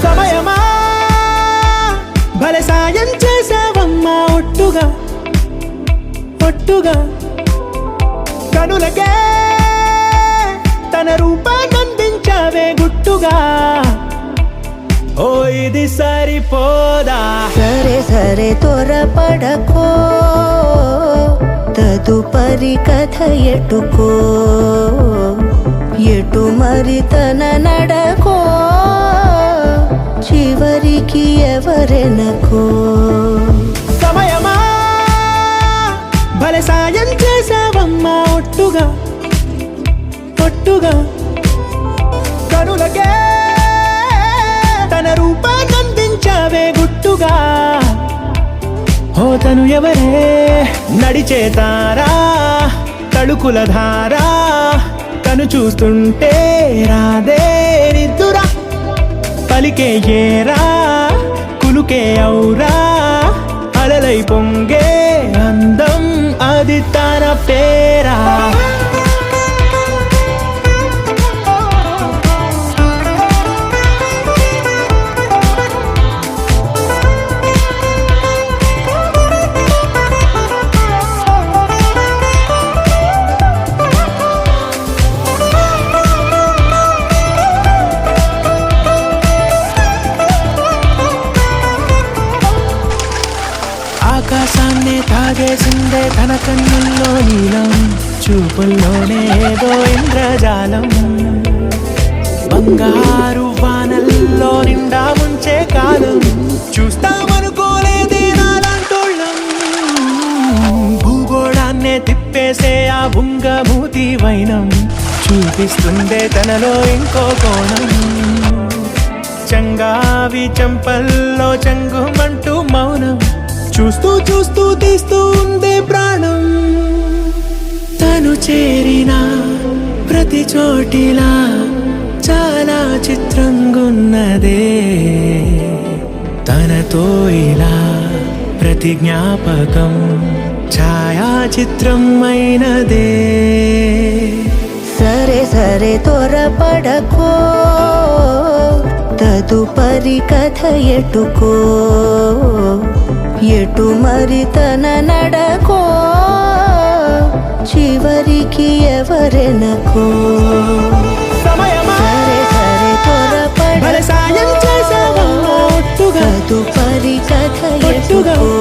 సమయమా భలే సాయం చేసావమ్మా ఒట్టుగా ఒట్టుగా కనులకే తన రూపాన్నందించావే గుట్టుగా ఓ ఇది సరిపోదా సరే సరే త్వరపడకో తదుపరి కథ ఎటుకో ఎటు మరి తన నడకో చివరికి ఎవరెనకో సమయమా భలే సాయం చేసావమ్మా ఒట్టుగా ఒట్టుగా కనులకే తన రూపాన్నందించావే గుట్టుగా ఓ తను ఎవరే నడిచే తారా తళుకుల ధారా తను చూస్తుంటే రాదే నిద్దురా పలికే ఏరా కులుకే ఔరా అలలై పొంగే అందం అది తన పేరా ఆకాశాన్నే తాగేసిందే తన కన్నుల్లో నీలం చూపుల్లోనే ఏదో ఇంద్రజాలం బంగారు వానల్లో నిండా ముంచే కాలం చూస్తామనుకోలేదే నాలాంటోళ్ళం భూగోళాన్నే తిప్పేసే ఆ బుంగమూతి వైనం చూపిస్తుందే తనలో ఇంకో కోణం చంగావి చంపల్లో చంగుమంటూ మౌనం చూస్తూ చూస్తూ తీస్తూ ఉందే ప్రాణం తను చేరిన ప్రతి చోటిలా చాలా చిత్రంగున్నదే తనతో ఇలా ప్రతి జ్ఞాపకం ఛాయాచిత్రం అయినదే సరే సరే త్వరపడకో తదుపరి కథ ఎటుకో ఎటు మరి తన నడకో చివరికి ఎవరెనకో సమయమా సరే సరే త్వరపడకో భలే సాయం చేసావమ్మా ఒట్టుగా తదుపరి కథ ఒట్టుగా ఎటుకో